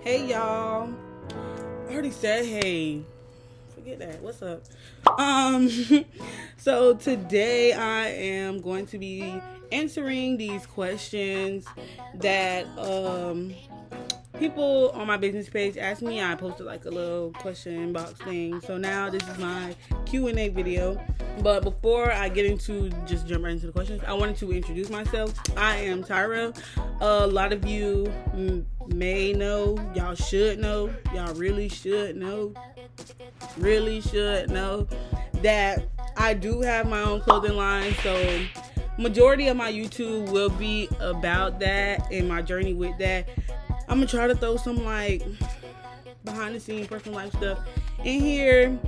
Hey y'all. I already said hey. Forget that. What's up? So today I am going to be answering these questions that people on my business page asked me. I posted like a little question box thing. So now this is my Q&A video. But before I get into just jump right into the questions, I wanted to introduce myself. I am Tyra. A lot of you may know, y'all should know, y'all really should know that I do have my own clothing line. So majority of my YouTube will be about that and my journey with that. I'm gonna try to throw some like behind the scenes personal life stuff in here,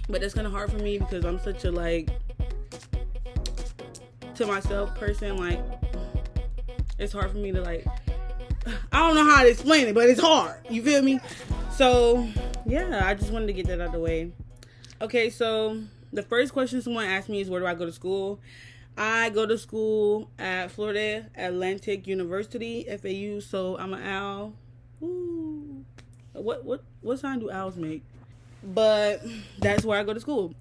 but that's kind of hard for me because I'm such a like to myself person. Like it's hard for me to like, I don't know how to explain it, but it's hard, you feel me? So yeah, I just wanted to get that out of the way. Okay, so the first question someone asked me is, where do I go to school? I go to school at Florida Atlantic University, FAU. So I'm an owl. Ooh. What sign do owls make? But that's where I go to school.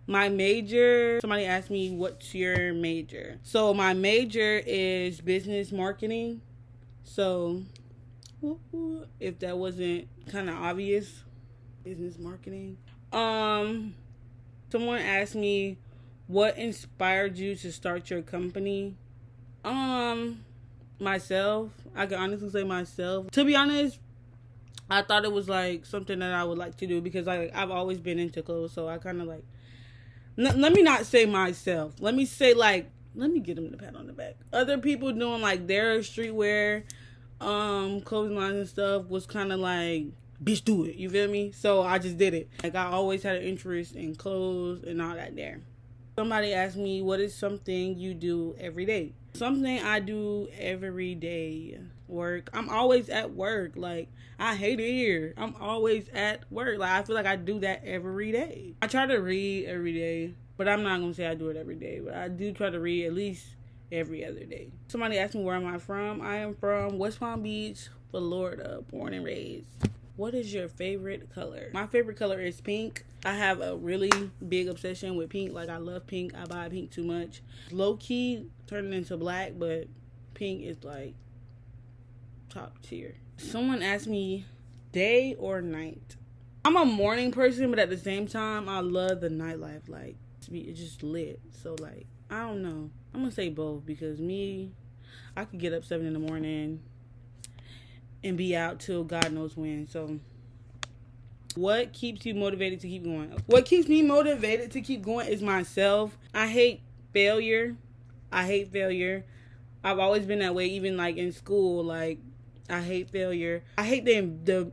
My major, somebody asked me, what's your major? So my major is business marketing. So if that wasn't kind of obvious, business marketing. Someone asked me, what inspired you to start your company? Myself. I can honestly say myself. To be honest, I thought it was like something that I would like to do because I've always been into clothes. So I kind of like, let me not say myself. Let me say like, let me get them the pat on the back. Other people doing like their streetwear, clothing lines and stuff was kind of like, bitch, do it. You feel me? So I just did it. Like I always had an interest in clothes and all that there. Somebody asked me, what is something you do every day? Something I do every day. Work. I'm always at work. Like, I hate it here. I'm always at work. Like, I feel like I do that every day. I try to read every day, but I'm not going to say I do it every day. But I do try to read at least every other day. Somebody asked me, where am I from? I am from West Palm Beach, Florida, born and raised. What is your favorite color? My favorite color is pink. I have a really big obsession with pink. Like, I love pink. I buy pink too much. Low-key turning into black, but pink is like top tier. Someone asked me, day or night? I'm a morning person, but at the same time, I love the nightlife. Like, it's just lit. So, like, I don't know. I'm going to say both because I could get up 7 in the morning and be out till God knows when. So what keeps you motivated to keep going? What keeps me motivated to keep going is myself. I hate failure. I've always been that way, even like in school. Like, I hate failure. I hate the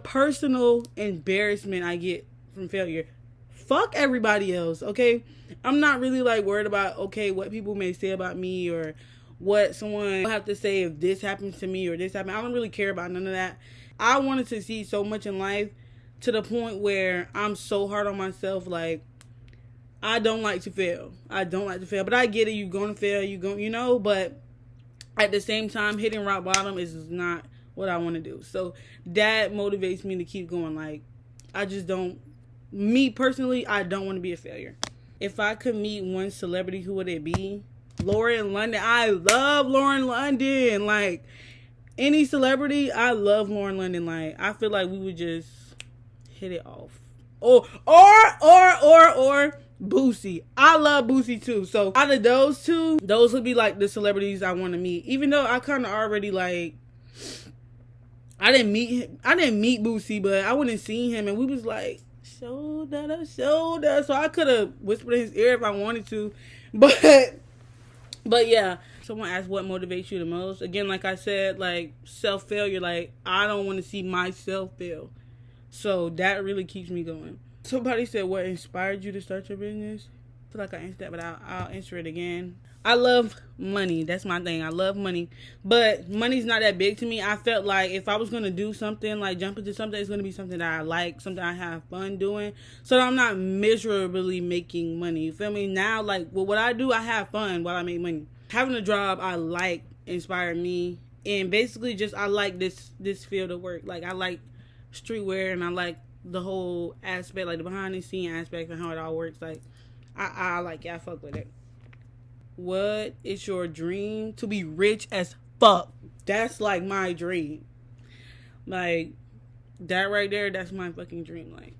personal embarrassment I get from failure. Fuck everybody else, okay? I'm not really like worried about, okay, what people may say about me or what someone will have to say if this happens to me or this happens. I don't really care about none of that. I wanted to see so much in life to the point where I'm so hard on myself. Like, I don't like to fail. But I get it. You're going to fail. But at the same time, hitting rock bottom is not what I want to do. So that motivates me to keep going. Like, me personally, I don't want to be a failure. If I could meet one celebrity, who would it be? Lauren London. I love Lauren London. Like, any celebrity, I love Lauren London. Like, I feel like we would just hit it off. Or Boosie. I love Boosie too. So out of those two, those would be like the celebrities I want to meet. Even though I kind of already like, I didn't meet Boosie, but I went and seen him and we was like shoulder to shoulder. So I could have whispered in his ear if I wanted to, But yeah, someone asked what motivates you the most. Again, like I said, like self-failure. Like, I don't want to see myself fail. So that really keeps me going. Somebody said, what inspired you to start your business? I feel like I answered that, but I'll answer it again. I love money. That's my thing. I love money. But money's not that big to me. I felt like if I was going to do something, like jump into something, it's going to be something that I like, something I have fun doing. So that I'm not miserably making money. You feel me? Now, like, with what I do, I have fun while I make money. Having a job I like inspired me And basically just I like this field of work. Like I like streetwear, and I like the whole aspect, like the behind the scene aspect and how it all works. Like I like it. I fuck with it. What is your dream? To be rich as fuck. That's like my dream. Like that right there, that's my fucking dream. Like,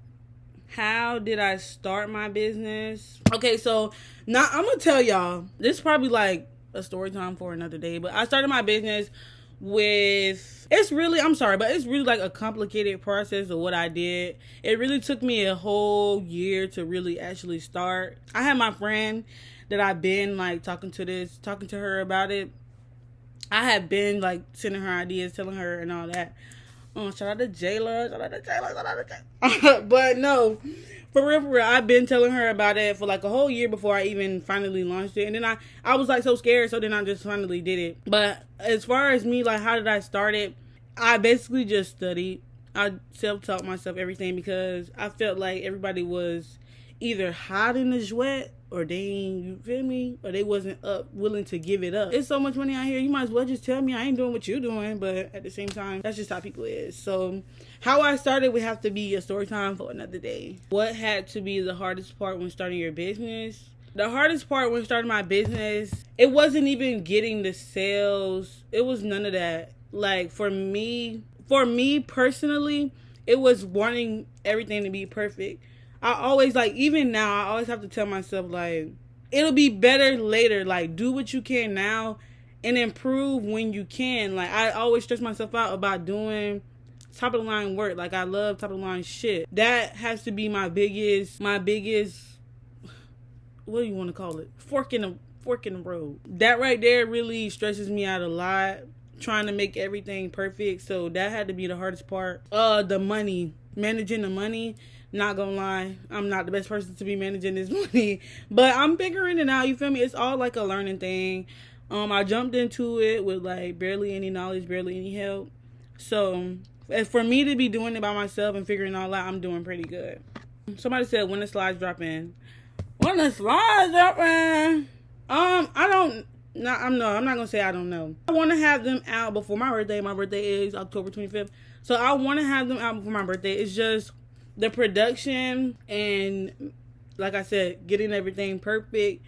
how did I start my business? Okay, so now I'm gonna tell y'all, this is probably like a story time for another day, but I started my business with, it's really like a complicated process of what I did. It really took me a whole year to really actually start. I had my friend that I've been like talking to her about it. I had been like sending her ideas, telling her and all that. Shout out to Jayla. But no, for real, I've been telling her about it for like a whole year before I even finally launched it. And then I was like so scared, so then I just finally did it. But as far as me, like how did I start it? I basically just studied. I self-taught myself everything because I felt like everybody was either hiding the sweat or they ain't, you feel me? Or they wasn't willing to give it up. It's so much money out here, you might as well just tell me I ain't doing what you doing. But at the same time, that's just how people is. So how I started would have to be a story time for another day. What had to be the hardest part when starting your business? The hardest part when starting my business, it wasn't even getting the sales. It was none of that. Like for me personally, it was wanting everything to be perfect. I always, like, even now, I always have to tell myself, like, it'll be better later. Like, do what you can now and improve when you can. Like, I always stress myself out about doing top of the line work. Like, I love top of the line shit. That has to be my biggest, what do you want to call it? Fork in the road. That right there really stresses me out a lot, trying to make everything perfect. So that had to be the hardest part. The money, managing the money. Not gonna lie, I'm not the best person to be managing this money, but I'm figuring it out, you feel me? It's all like a learning thing. I jumped into it with like barely any knowledge, barely any help. So for me to be doing it by myself and figuring it all out, I'm doing pretty good. Somebody said, when the slides drop in? When the slides drop in? I'm not gonna say I don't know. I want to have them out before my birthday. My birthday is October 25th. So I want to have them out before my birthday. It's just the production and, like I said, getting everything perfect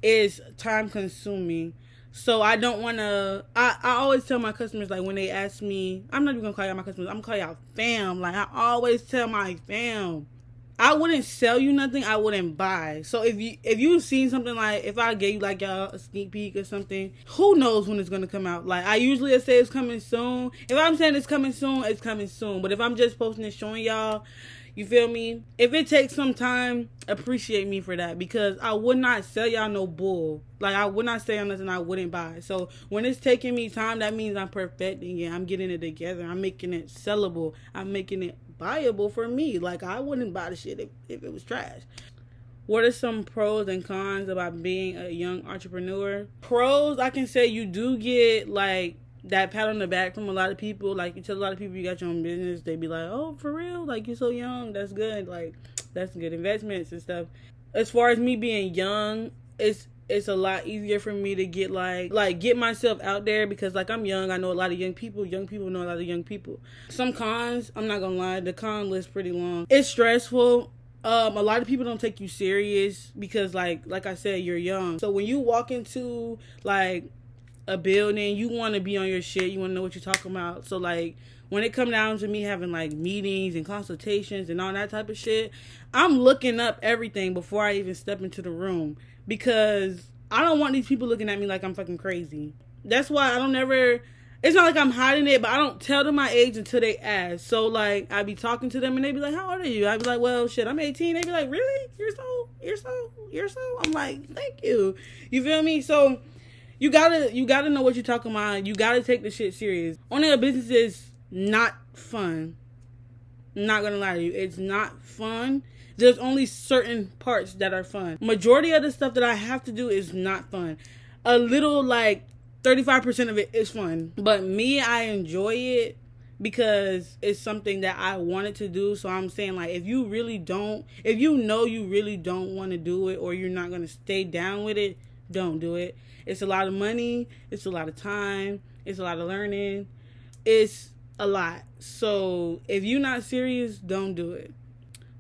is time consuming. So I don't want to, I always tell my customers, like when they ask me, I'm not even going to call y'all my customers, I'm going to call y'all fam. Like I always tell my fam, I wouldn't sell you nothing I wouldn't buy. So if you've seen something, like if I gave you like y'all a sneak peek or something, who knows when it's gonna come out? Like I usually say it's coming soon. If I'm saying it's coming soon, it's coming soon. But if I'm just posting it showing y'all, you feel me? If it takes some time, appreciate me for that, because I would not sell y'all no bull. Like I would not sell nothing I wouldn't buy. So when it's taking me time, that means I'm perfecting it. I'm getting it together. I'm making it sellable. I'm making it buyable for me. Like I wouldn't buy the shit if it was trash. What are some pros and cons about being a young entrepreneur? Pros, I can say you do get like that pat on the back from a lot of people. Like you tell a lot of people you got your own business, they be like, oh, for real? Like you're so young, that's good. Like that's good investments and stuff. As far as me being young, it's a lot easier for me to get like get myself out there, because like I'm young, I know a lot of young people know a lot of young people. Some cons, I'm not gonna lie, the con list pretty long. It's stressful. A lot of people don't take you serious because like I said, you're young. So when you walk into like a building, you want to be on your shit, you want to know what you're talking about. So like when it come down to me having like meetings and consultations and all that type of shit, I'm looking up everything before I even step into the room, because I don't want these people looking at me like I'm fucking crazy. That's why I don't ever, it's not like I'm hiding it, but I don't tell them my age until they ask. So like I be talking to them and they be like, how old are you? I be like, well shit, I'm 18. They be like, really? You're so I'm like, thank you. You feel me? So you gotta know what you're talking about. You gotta take the shit serious. Owning a business is not fun. I'm not gonna lie to you, it's not fun. There's only certain parts that are fun. Majority of the stuff that I have to do is not fun. A little like 35% of it is fun. But me, I enjoy it because it's something that I wanted to do. So I'm saying, like, if you know you really don't want to do it, or you're not gonna stay down with it, don't do it. It's a lot of money, it's a lot of time, It's a lot of learning. It's a lot. So if you're not serious, don't do it.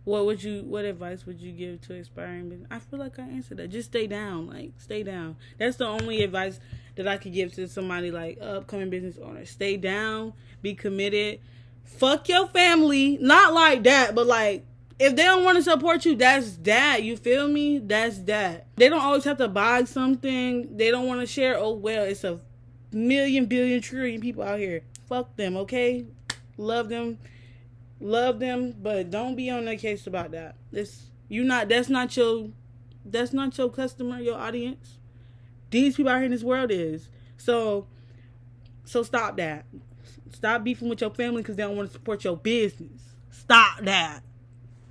What advice would you give to aspiring business? I feel like I answered that. Just stay down. Like, stay down. That's the only advice that I could give to somebody like upcoming business owner. Stay down, be committed. Fuck your family. Not like that, but like, if they don't want to support you, that's that. You feel me? That's that. They don't always have to buy something. They don't want to share. Oh, well, it's a million, billion, trillion people out here. Fuck them, okay? Love them, but don't be on their case about that. That's not your customer, your audience. These people out here in this world is. So stop that. Stop beefing with your family because they don't want to support your business. Stop that.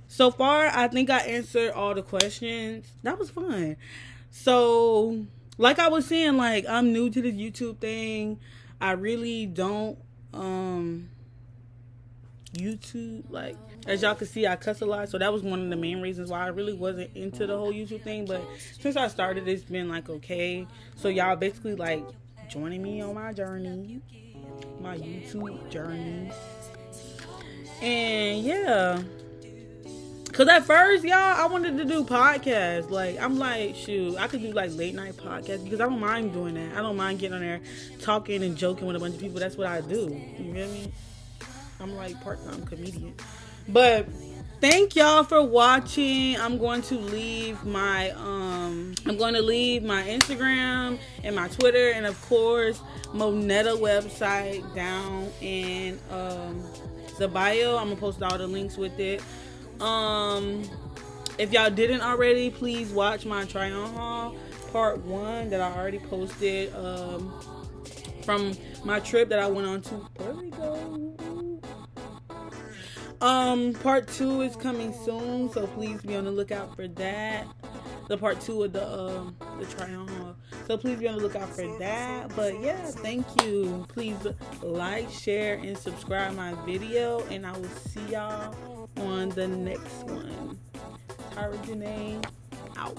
So far, I think I answered all the questions. That was fun. So, like I was saying, like, I'm new to this YouTube thing. I really don't YouTube, like, as y'all can see, I cuss a lot. So that was one of the main reasons why I really wasn't into the whole YouTube thing. But since I started, it's been like okay. So y'all basically like joining me on my journey, my YouTube journey. And yeah, cause at first, y'all, I wanted to do podcasts. Like, I'm like, shoot, I could do like late night podcasts because I don't mind doing that. I don't mind getting on there talking and joking with a bunch of people. That's what I do. You feel me? I'm like part-time comedian. But thank y'all for watching. I'm going to leave my Instagram and my Twitter and of course Moneta website down in the bio. I'm gonna post all the links with it. If y'all didn't already, please watch my try-on haul part 1 that I already posted from my trip that I went on to Puerto Rico. Part 2 is coming soon, so please be on the lookout for that. The part 2 of the try-on haul. So please be on the lookout for that. But yeah, thank you. Please like, share, and subscribe my video, and I will see y'all on the next one. Tyrajanae out.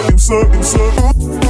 Insert.